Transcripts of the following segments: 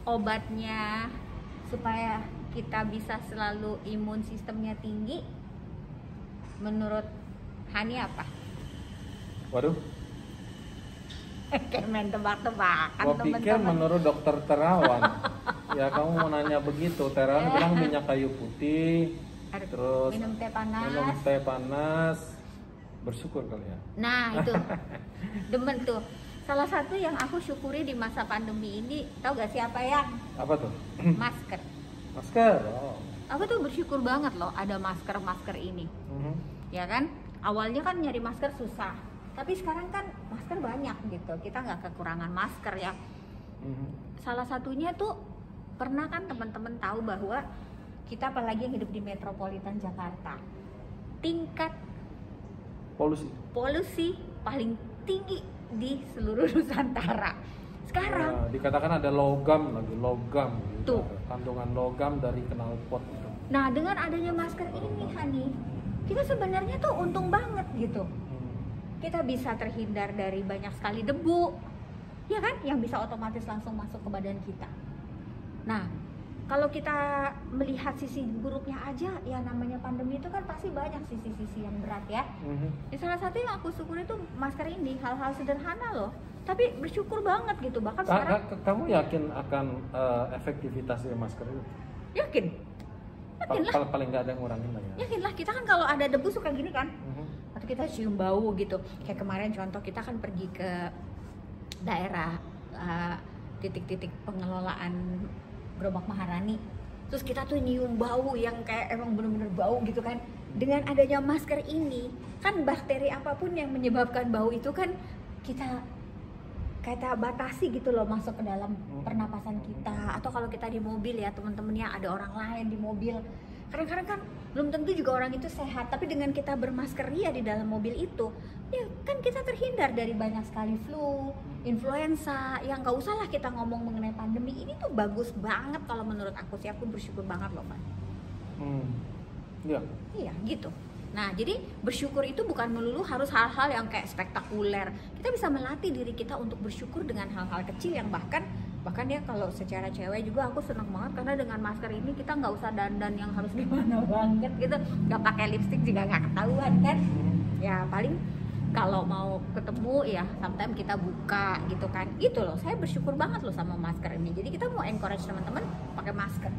obatnya supaya kita bisa selalu imun sistemnya tinggi, menurut Hani apa? Waduh, Kayak main tebak-tebakan gua pikir teman-teman. menurut dokter Terawan. Ya kamu mau nanya begitu, Terawan bilang minyak kayu putih, terus Minum teh panas. minum teh panas, bersyukur kali ya. Nah itu demen tuh. Salah satu yang aku syukuri di masa pandemi ini, tau gak siapa ya? Apa tuh? Masker. Masker. Oh. Aku tuh bersyukur banget loh ada masker ini. Mhm. Ya kan? Awalnya kan nyari masker susah. Tapi sekarang kan masker banyak gitu. Kita nggak kekurangan masker ya. Mhm. Salah satunya tuh pernah kan teman-teman tahu bahwa kita apalagi yang hidup di metropolitan Jakarta, tingkat polusi paling tinggi di seluruh Nusantara. Sekarang Ya, dikatakan ada logam gitu. Tuh. Kandungan logam dari knalpot gitu. nah dengan adanya masker ini Hani, kita sebenarnya tuh untung banget gitu. Kita bisa terhindar dari banyak sekali debu, ya kan, yang bisa otomatis langsung masuk ke badan kita. Nah, kalau kita melihat sisi buruknya aja, ya namanya pandemi itu kan pasti banyak sisi-sisi yang berat ya. Mhm. Ya, salah satu yang aku syukuri itu masker ini, hal-hal sederhana loh, tapi bersyukur banget gitu. Bahkan sekarang Kamu yakin akan efektivitasnya masker itu? yakin lah, Paling nggak ada yang ngurangin lah ya. yakin lah. Kita kan kalau ada debu suka gini kan, Mhm. atau kita cium bau gitu. Kayak kemarin contoh kita kan pergi ke daerah titik-titik pengelolaan Gerobak Maharani, terus kita tuh nyium bau yang kayak emang bener-bener bau gitu kan. Dengan adanya masker ini kan bakteri apapun yang menyebabkan bau itu kan kita batasi gitu loh masuk ke dalam pernapasan kita. Atau kalau kita di mobil ya teman-temannya, ada orang lain di mobil, kadang-kadang kan belum tentu juga orang itu sehat, tapi dengan kita bermasker ya di dalam mobil itu, ya kan kita terhindar dari banyak sekali flu, influenza. Yang gak usah lah kita ngomong mengenai pandemi ini tuh bagus banget kalau menurut aku sih. Aku bersyukur banget loh Pak. Iya. Iya gitu. Nah jadi bersyukur itu bukan melulu harus hal-hal yang kayak spektakuler. Kita bisa melatih diri kita untuk bersyukur dengan hal-hal kecil yang bahkan ya kalau secara cewek juga aku seneng banget karena dengan masker ini kita nggak usah dandan yang harus gimana banget gitu, nggak pakai lipstick juga nggak ketahuan kan. Ya paling kalau mau ketemu ya sometimes kita buka gitu kan. Itu loh, saya bersyukur banget loh sama masker ini. Jadi kita mau encourage teman-teman pakai masker.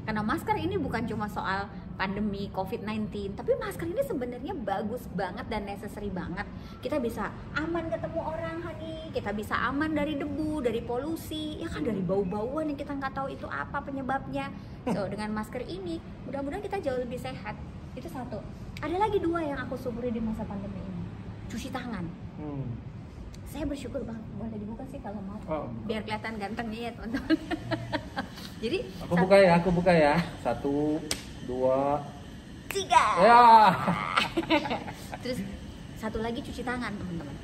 Karena masker ini bukan cuma soal pandemi COVID-19, tapi masker ini sebenarnya bagus banget dan necessary banget. Kita bisa aman ketemu orang Hani, kita bisa aman dari debu, dari polusi, ya kan, dari bau-bauan yang kita nggak tahu itu apa penyebabnya. So dengan masker ini, mudah-mudahan kita jauh lebih sehat. Itu satu. Ada lagi dua yang aku syukuri di masa pandemi ini. Cuci tangan. Saya bersyukur banget. Boleh dibuka sih kalau mau, biar kelihatan gantengnya ya teman-teman. Jadi Aku buka ya. 1, 2, 3. Ya. Terus satu lagi cuci tangan teman-teman.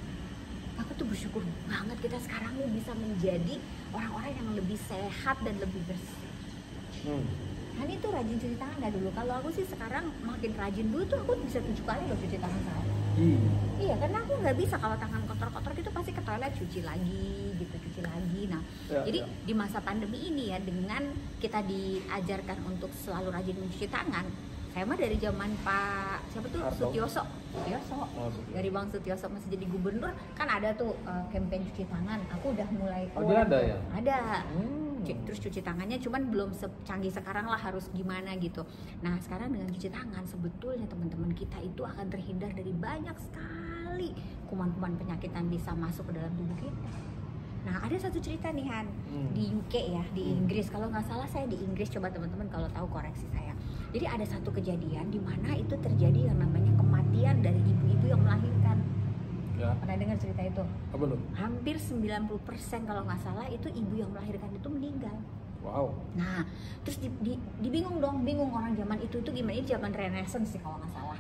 Aku tuh bersyukur banget kita sekarang nih bisa menjadi orang-orang yang lebih sehat dan lebih bersih. Hani tuh rajin cuci tangan gak dulu? Kalau aku sih sekarang makin rajin. Dulu tuh aku bisa 7 kali loh cuci tangan sehari. Iya, karena aku nggak bisa kalau tangan kotor-kotor gitu pasti ke toilet cuci lagi gitu, cuci lagi. Nah, jadi di masa pandemi ini ya, dengan kita diajarkan untuk selalu rajin mencuci tangan. Saya mah dari zaman Pak siapa tuh Sutioso. Dari Bang Sutioso masih jadi gubernur kan ada tuh campaign cuci tangan. Aku udah mulai. Dia ada ya? Ada. Terus cuci tangannya cuman belum secanggih sekarang lah, harus gimana gitu. Nah sekarang dengan cuci tangan sebetulnya teman-teman kita itu akan terhindar dari banyak sekali kuman-kuman penyakit yang bisa masuk ke dalam tubuh kita. Nah ada satu cerita nih Han, di UK ya, di Inggris kalau nggak salah. Saya di Inggris, coba teman-teman kalau tahu koreksi saya. Jadi ada satu kejadian di mana itu terjadi yang namanya kematian dari ibu-ibu yang melahirkan. Ya. Pernah dengar cerita itu? Belum. Hampir 90% kalau nggak salah itu ibu yang melahirkan itu meninggal. Wow. Nah, terus bingung orang zaman itu gimana? Ini zaman Renaissance sih kalau nggak salah.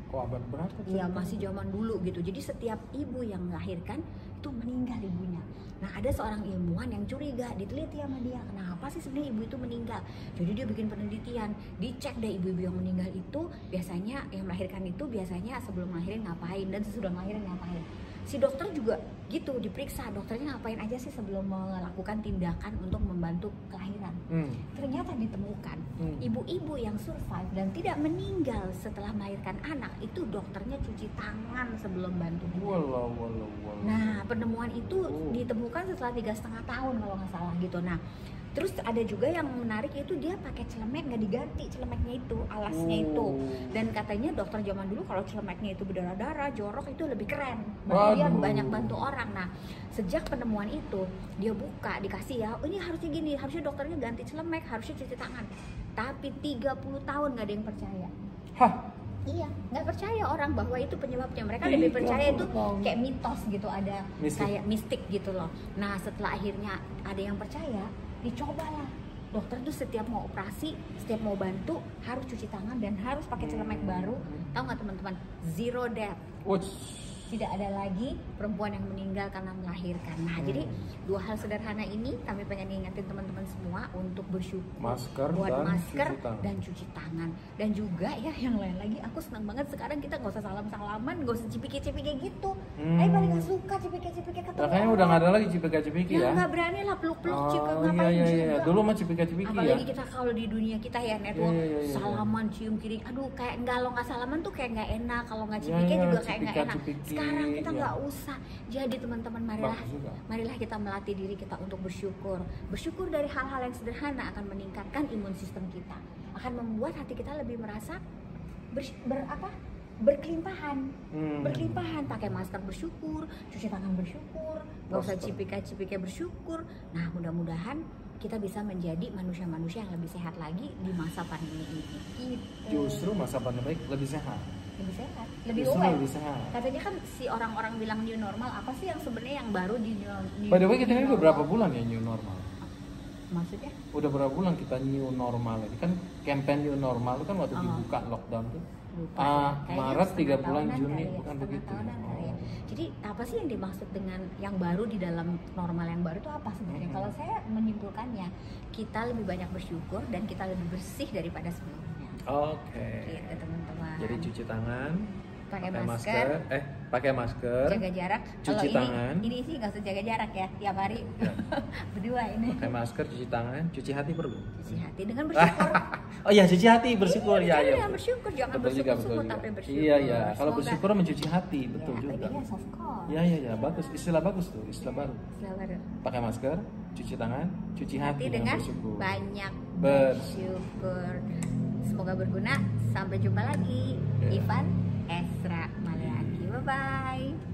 Kok abad berapa? Iya, masih zaman dulu gitu. Jadi setiap ibu yang melahirkan itu meninggal ibunya. Nah, ada seorang ilmuwan yang curiga, diteliti sama dia, kenapa sih sebenarnya ibu itu meninggal. Jadi dia bikin penelitian, dicek deh ibu-ibu yang meninggal itu biasanya, yang melahirkan itu biasanya sebelum melahirin ngapain dan sesudah melahirin ngapain. si dokter juga gitu diperiksa, dokternya ngapain aja sih sebelum melakukan tindakan untuk membantu kelahiran. Ternyata ditemukan ibu-ibu yang survive dan tidak meninggal setelah melahirkan anak itu dokternya cuci tangan sebelum bantu. Nah penemuan itu ditemukan setelah 3,5 tahun kalau nggak salah gitu. Nah terus ada juga yang menarik itu dia pakai celemek, nggak diganti celemeknya itu, alasnya itu. Dan katanya dokter zaman dulu kalau celemeknya itu berdarah-darah, jorok itu lebih keren. Berarti dia banyak bantu orang. Nah sejak penemuan itu dia buka dikasih ya, oh, ini harusnya gini, harusnya dokternya ganti celemek, harusnya cuci tangan. Tapi 30 tahun nggak ada yang percaya. Hah? Iya, nggak percaya orang bahwa itu penyebabnya. Mereka lebih percaya itu kayak mitos gitu, ada kayak mistik gitu loh. Nah setelah akhirnya ada yang percaya, dicobalah. Dokter tuh setiap mau operasi, setiap mau bantu harus cuci tangan dan harus pakai celemek baru. Tahu nggak teman-teman? Zero death. Tidak ada lagi perempuan yang meninggal karena melahirkan. Nah, jadi dua hal sederhana ini kami pengen ngingetin teman-teman semua untuk bersyukur, buat masker dan cuci tangan. Dan juga ya yang lain lagi, aku senang banget sekarang kita nggak usah salam-salaman, nggak usah cipika-cipika gitu. Paling nggak suka cipika-cipika ketemu. Kayaknya udah nggak ada lagi cipika-cipiki ya. Nggak berani lah peluk-peluk ngapain iya. juga. Dulu mah cipika-cipiki ya. Apalagi kita kalau di dunia kita ya network salaman cium kiri. Aduh kayak kalau nggak salaman tuh kayak nggak enak, kalau nggak cipika juga kayak nggak enak. Sekarang kita nggak usah. Jadi teman-teman marilah kita melatih diri kita untuk bersyukur. Bersyukur dari hal-hal yang sederhana akan meningkatkan imun sistem kita, akan membuat hati kita lebih merasa berkelimpahan. Berkelimpahan, pakai masker bersyukur, cuci tangan bersyukur, nggak usah cipika-cipika bersyukur. Nah mudah-mudahan kita bisa menjadi manusia-manusia yang lebih sehat lagi di masa pandemi ini. Gitu. Justru masa pandemi lebih sehat. Lebih sehat, lebih aware. Lebih sehat. Katanya kan si orang-orang bilang new normal, apa sih yang sebenarnya yang baru di new By the way, kita ini udah berapa bulan ya new normal? Maksudnya? Udah berapa bulan kita new normal? Ini kan campaign new normal itu kan waktu dibuka lockdown tuh. Maret 3 bulan Juni bukan begitu. Jadi apa sih yang dimaksud dengan yang baru di dalam normal yang baru itu apa sebenarnya? Kalau saya menyimpulkannya, kita lebih banyak bersyukur dan kita lebih bersih daripada sebelumnya. Gitu teman-teman. Jadi cuci tangan, pakai masker, pakai masker, jaga jarak, cuci tangan. Ini sih nggak usah jaga jarak ya, tiap hari berdua ini. Pakai masker, cuci tangan, cuci hati perlu. Cuci hati dengan bersyukur. Oh iya, cuci hati, bersyukur ya. Iya, bersyukur, jangan bersyukur tapi bersyukur. Iya. Kalau bersyukur mencuci hati, betul juga. Yes, of course. Iya, bagus. Istilah bagus tuh, istilah baru. Istilah baru. Pakai masker, cuci tangan, cuci hati dengan bersyukur. Banyak bersyukur. Semoga berguna. Sampai jumpa lagi. Ivan Esra Maleaki. Bye bye.